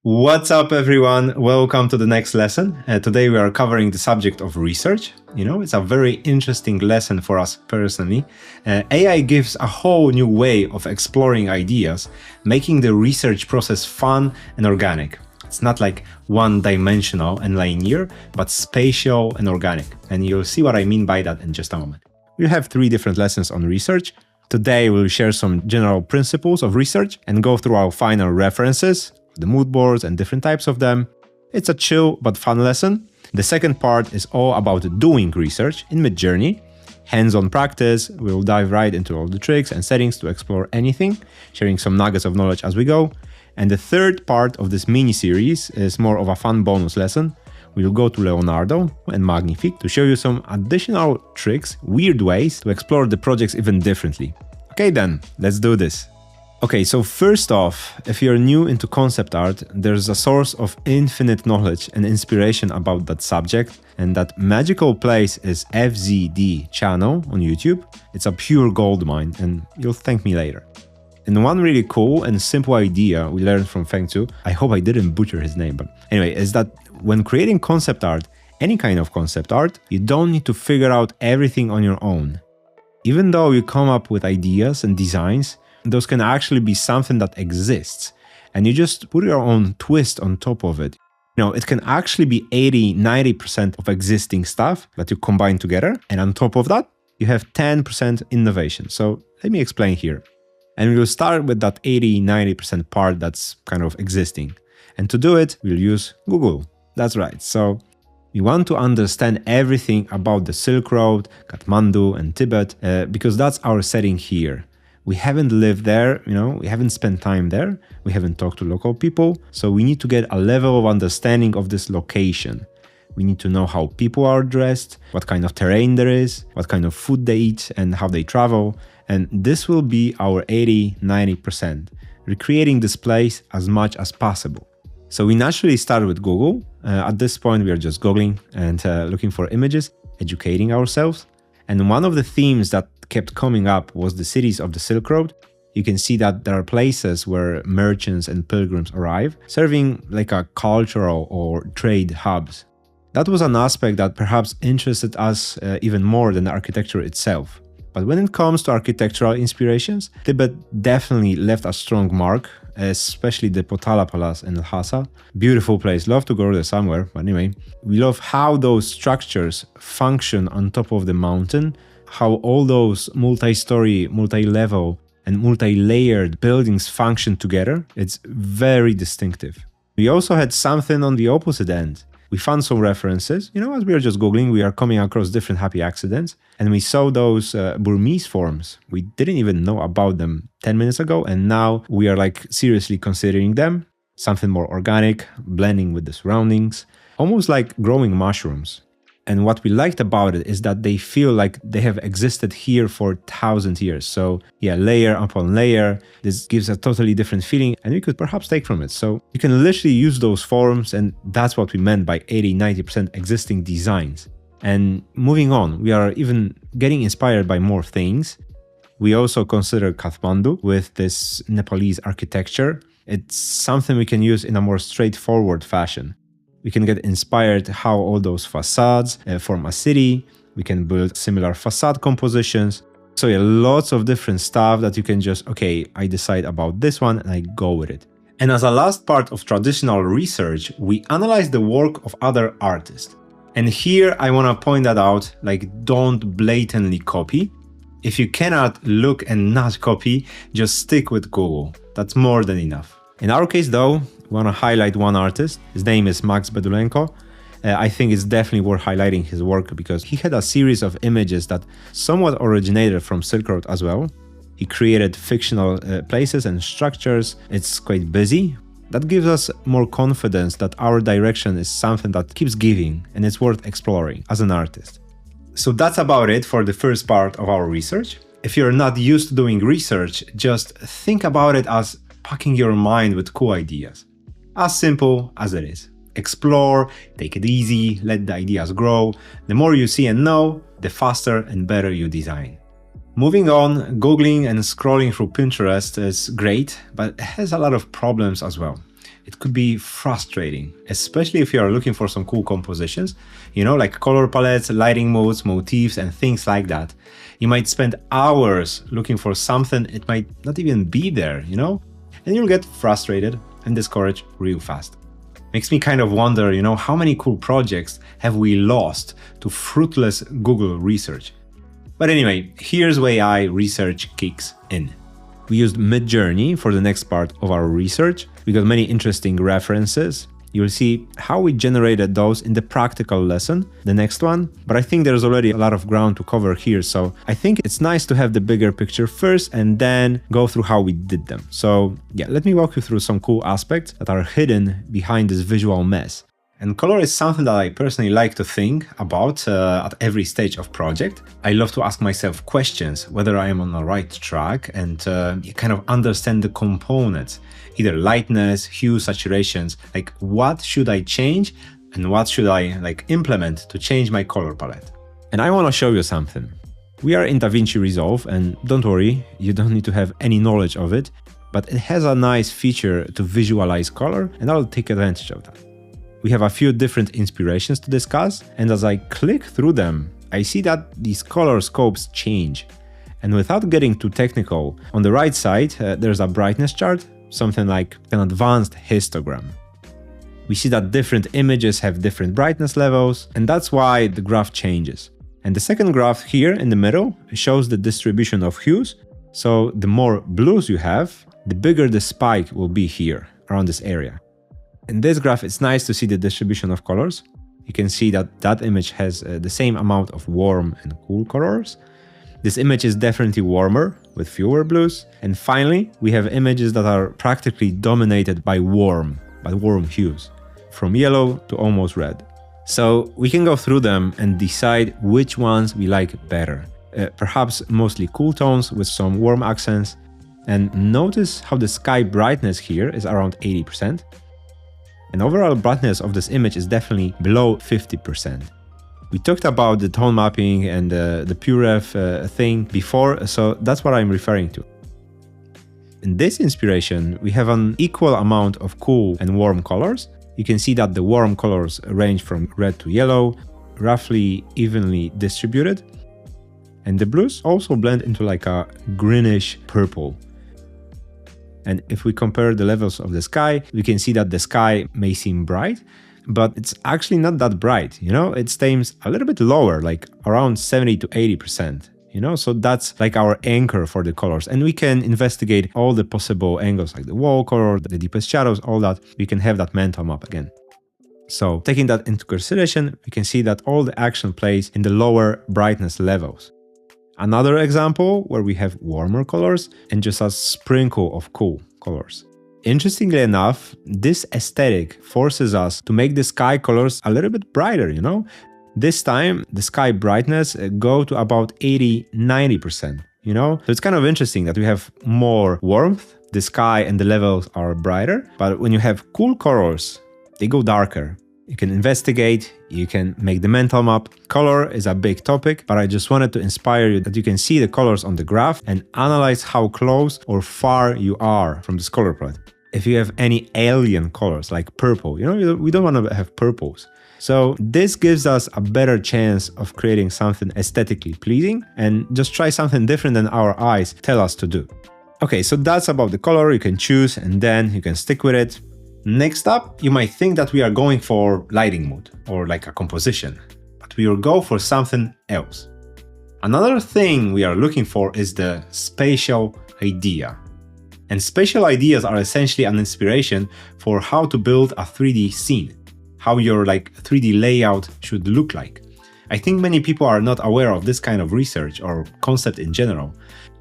What's up, everyone? Welcome to the next lesson. Today we are covering the subject of research. It's a very interesting lesson for us personally. AI gives a whole new way of exploring ideas, making the research process fun and organic. It's not like one-dimensional and linear, but spatial and organic. And you'll see what I mean by that in just a moment. We'll have 3 different lessons on research. Today we'll share some general principles of research and go through our final references, the mood boards and different types of them. It's a chill but fun lesson. The second part is all about doing research in Midjourney. Hands-on practice, we'll dive right into all the tricks and settings to explore anything, sharing some nuggets of knowledge as we go. And the third part of this mini-series is more of a fun bonus lesson. We'll go to Leonardo and Magnific to show you some additional tricks, weird ways to explore the projects even differently. Okay then, let's do this. Okay, so first off, if you're new into concept art, there's a source of infinite knowledge and inspiration about that subject, and that magical place is FZD channel on YouTube. It's a pure goldmine, and you'll thank me later. And one really cool and simple idea we learned from Feng Tzu, I hope I didn't butcher his name, but anyway, is that when creating concept art, any kind of concept art, you don't need to figure out everything on your own. Even though you come up with ideas and designs, those can actually be something that exists, and you just put your own twist on top of it. It can actually be 80-90% of existing stuff that you combine together, and on top of that, you have 10% innovation. So let me explain here. And we'll start with that 80-90% part that's kind of existing. And to do it, we'll use Google. That's right. So we want to understand everything about the Silk Road, Kathmandu, and Tibet, because that's our setting here. We haven't lived there, we haven't spent time there, we haven't talked to local people, so we need to get a level of understanding of this location. We need to know how people are dressed, what kind of terrain there is, what kind of food they eat, and how they travel, and this will be our 80-90%, recreating this place as much as possible. So we naturally start with Google. At this point, we are just Googling and looking for images, educating ourselves. And one of the themes that kept coming up was the cities of the Silk Road. You can see that there are places where merchants and pilgrims arrive, serving like a cultural or trade hubs. That was an aspect that perhaps interested us even more than the architecture itself. But when it comes to architectural inspirations, Tibet definitely left a strong mark, especially the Potala Palace in Lhasa. Beautiful place, love to go there somewhere, but anyway. We love how those structures function on top of the mountain, how all those multi-story, multi-level and multi-layered buildings function together. It's very distinctive. We also had something on the opposite end. We found some references, as we are just Googling, we are coming across different happy accidents, and we saw those Burmese forms. We didn't even know about them 10 minutes ago, and now we are seriously considering them. Something more organic, blending with the surroundings, almost like growing mushrooms. And what we liked about it is that they feel like they have existed here for 1,000 years. So yeah, layer upon layer, this gives a totally different feeling and we could perhaps take from it. So you can literally use those forms, and that's what we meant by 80-90% existing designs. And moving on, we are even getting inspired by more things. We also consider Kathmandu with this Nepalese architecture. It's something we can use in a more straightforward fashion. We can get inspired how all those facades form a city. We can build similar facade compositions. So yeah, lots of different stuff that you can just, okay, I decide about this one and I go with it. And as a last part of traditional research, we analyze the work of other artists. And here I want to point that out, don't blatantly copy. If you cannot look and not copy, just stick with Google. That's more than enough. In our case though, we want to highlight one artist. His name is Max Bedulenko. I think it's definitely worth highlighting his work because he had a series of images that somewhat originated from Silk Road as well. He created fictional places and structures. It's quite busy. That gives us more confidence that our direction is something that keeps giving and it's worth exploring as an artist. So that's about it for the first part of our research. If you're not used to doing research, just think about it as packing your mind with cool ideas. As simple as it is. Explore, take it easy, let the ideas grow. The more you see and know, the faster and better you design. Moving on, Googling and scrolling through Pinterest is great, but it has a lot of problems as well. it could be frustrating, especially if you are looking for some cool compositions, like color palettes, lighting modes, motifs, and things like that. You might spend hours looking for something, it might not even be there, and you'll get frustrated and discouraged real fast. Makes me kind of wonder, how many cool projects have we lost to fruitless Google research? But anyway, here's where AI research kicks in. We used Midjourney for the next part of our research. We got many interesting references. You'll see how we generated those in the practical lesson, the next one. But I think there's already a lot of ground to cover here. So I think it's nice to have the bigger picture first and then go through how we did them. So yeah, let me walk you through some cool aspects that are hidden behind this visual mess. And color is something that I personally like to think about at every stage of project. I love to ask myself questions, whether I am on the right track, and kind of understand the components, either lightness, hue, saturations, like what should I change and what should I implement to change my color palette. And I want to show you something. We are in DaVinci Resolve, and don't worry, you don't need to have any knowledge of it, but it has a nice feature to visualize color, and I'll take advantage of that. We have a few different inspirations to discuss, and as I click through them, I see that these color scopes change. And without getting too technical, on the right side, there's a brightness chart, something like an advanced histogram. We see that different images have different brightness levels, and that's why the graph changes. And the second graph here in the middle shows the distribution of hues. So the more blues you have, the bigger the spike will be here, around this area. In this graph, it's nice to see the distribution of colors. You can see that that image has the same amount of warm and cool colors. This image is definitely warmer, with fewer blues. And finally, we have images that are practically dominated by warm hues, from yellow to almost red. So we can go through them and decide which ones we like better. Perhaps mostly cool tones with some warm accents. And notice how the sky brightness here is around 80%. And overall brightness of this image is definitely below 50%. We talked about the tone mapping and the PureRef thing before, so that's what I'm referring to. In this inspiration, we have an equal amount of cool and warm colors. You can see that the warm colors range from red to yellow, roughly evenly distributed. And the blues also blend into like a greenish purple. And if we compare the levels of the sky, we can see that the sky may seem bright, but it's actually not that bright, it stays a little bit lower, like around 70 to 80%, so that's like our anchor for the colors. And we can investigate all the possible angles, like the wall color, the deepest shadows, all that. We can have that mental map again. So taking that into consideration, we can see that all the action plays in the lower brightness levels. Another example where we have warmer colors and just a sprinkle of cool colors. Interestingly enough, this aesthetic forces us to make the sky colors a little bit brighter, This time, the sky brightness go to about 80–90%, So it's kind of interesting that we have more warmth, the sky and the levels are brighter, but when you have cool colors, they go darker. You can investigate, you can make the mental map. Color is a big topic, but I just wanted to inspire you that you can see the colors on the graph and analyze how close or far you are from this color palette. If you have any alien colors like purple, we don't want to have purples. So this gives us a better chance of creating something aesthetically pleasing and just try something different than our eyes tell us to do. Okay, so that's about the color. You can choose and then you can stick with it. Next up, you might think that we are going for lighting mode or like a composition, but we will go for something else. Another thing we are looking for is the spatial idea. And spatial ideas are essentially an inspiration for how to build a 3D scene, how your 3D layout should look like. I think many people are not aware of this kind of research or concept in general.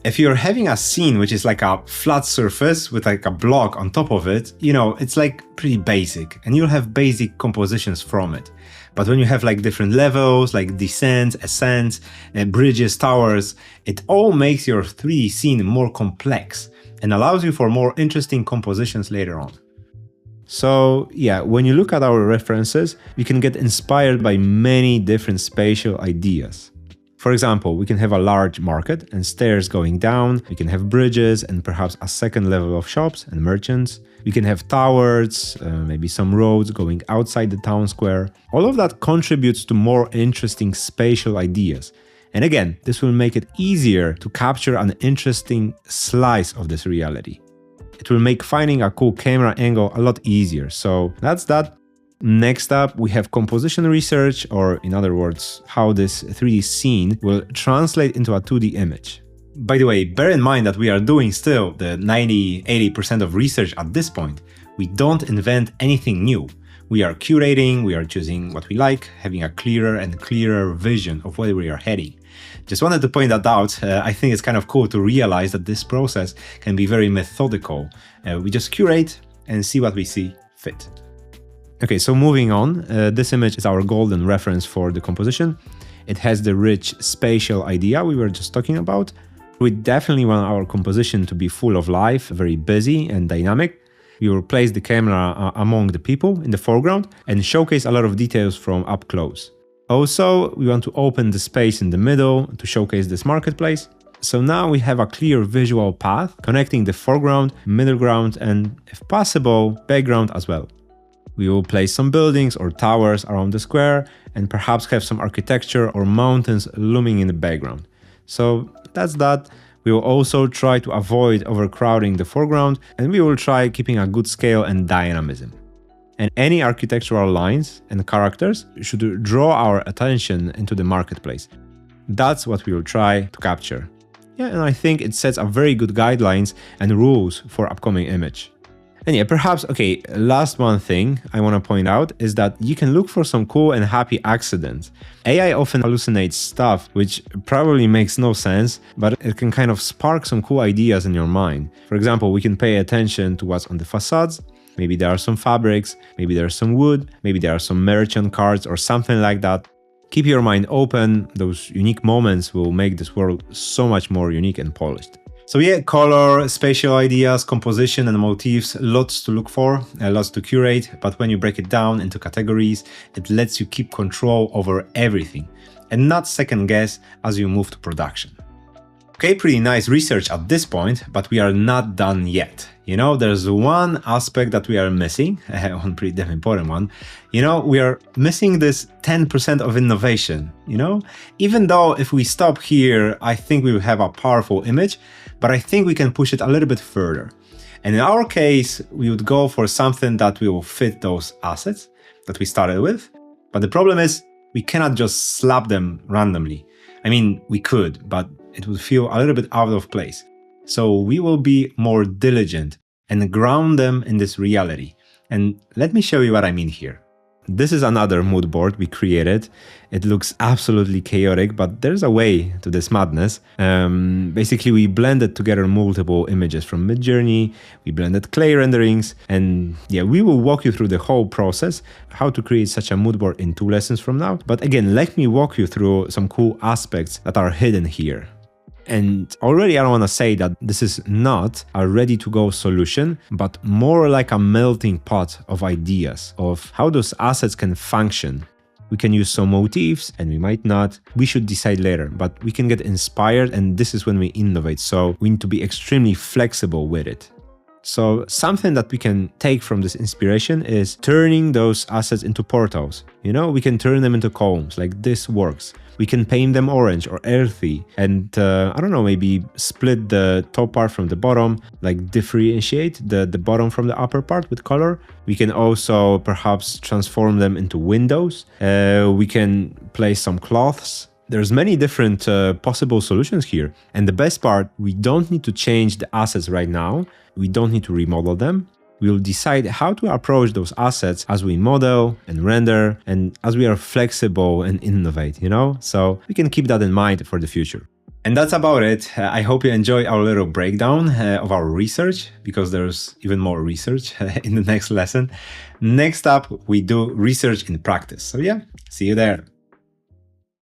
If you're having a scene which is like a flat surface with like a block on top of it, it's like pretty basic and you'll have basic compositions from it. But when you have like different levels, like descents, ascents, bridges, towers, it all makes your 3D scene more complex and allows you for more interesting compositions later on. So yeah, when you look at our references, you can get inspired by many different spatial ideas. For example, we can have a large market and stairs going down. We can have bridges and perhaps a second level of shops and merchants. We can have towers, maybe some roads going outside the town square. All of that contributes to more interesting spatial ideas. And again, this will make it easier to capture an interesting slice of this reality. It will make finding a cool camera angle a lot easier. So that's that. Next up, we have composition research, or in other words, how this 3D scene will translate into a 2D image. By the way, bear in mind that we are doing still the 90–80% of research at this point. We don't invent anything new. We are curating, we are choosing what we like, having a clearer and clearer vision of where we are heading. Just wanted to point that out. I think it's kind of cool to realize that this process can be very methodical. We just curate and see what we see fit. Okay, so moving on, this image is our golden reference for the composition. It has the rich spatial idea we were just talking about. We definitely want our composition to be full of life, very busy and dynamic. We will place the camera among the people in the foreground and showcase a lot of details from up close. Also, we want to open the space in the middle to showcase this marketplace. So now we have a clear visual path connecting the foreground, middle ground, and if possible, background as well. We will place some buildings or towers around the square and perhaps have some architecture or mountains looming in the background. So that's that. We will also try to avoid overcrowding the foreground, and we will try keeping a good scale and dynamism. And any architectural lines and characters should draw our attention into the marketplace. That's what we will try to capture. Yeah, and I think it sets a very good guidelines and rules for upcoming image. And yeah, perhaps, okay, last one thing I want to point out is that you can look for some cool and happy accidents. AI often hallucinates stuff, which probably makes no sense, but it can kind of spark some cool ideas in your mind. For example, we can pay attention to what's on the facades. Maybe there are some fabrics, maybe there's some wood, maybe there are some merchant cards or something like that. Keep your mind open. Those unique moments will make this world so much more unique and polished. So yeah, color, spatial ideas, composition and motifs, lots to look for, lots to curate, but when you break it down into categories, it lets you keep control over everything and not second guess as you move to production. Okay, pretty nice research at this point, but we are not done yet. You know, there's one aspect that we are missing, one pretty damn important one. You know, we are missing this 10% of innovation, you know? Even though if we stop here, I think we will have a powerful image, but I think we can push it a little bit further. And in our case, we would go for something that will fit those assets that we started with. But the problem is, we cannot just slap them randomly. I mean, we could, but it would feel a little bit out of place. So we will be more diligent and ground them in this reality. And let me show you what I mean here. This is another mood board we created. It looks absolutely chaotic, but there's a way to this madness. Basically, we blended together multiple images from Midjourney, we blended clay renderings, and yeah, we will walk you through the whole process, how to create such a mood board in 2 lessons from now. But again, let me walk you through some cool aspects that are hidden here. And already I want to say that this is not a ready-to-go solution, but more like a melting pot of ideas, of how those assets can function. We can use some motifs and we might not. We should decide later, but we can get inspired, and this is when we innovate. So we need to be extremely flexible with it. So something that we can take from this inspiration is turning those assets into portals. You know, we can turn them into columns, like this works. We can paint them orange or earthy and, I don't know, maybe split the top part from the bottom, like differentiate the bottom from the upper part with color. We can also perhaps transform them into windows. We can place some cloths. There's many different possible solutions here. And the best part, we don't need to change the assets right now. We don't need to remodel them. We'll decide how to approach those assets as we model and render and as we are flexible and innovate, you know? So we can keep that in mind for the future. And that's about it. I hope you enjoy our little breakdown of our research, because there's even more research in the next lesson. Next up, we do research in practice. So yeah, see you there.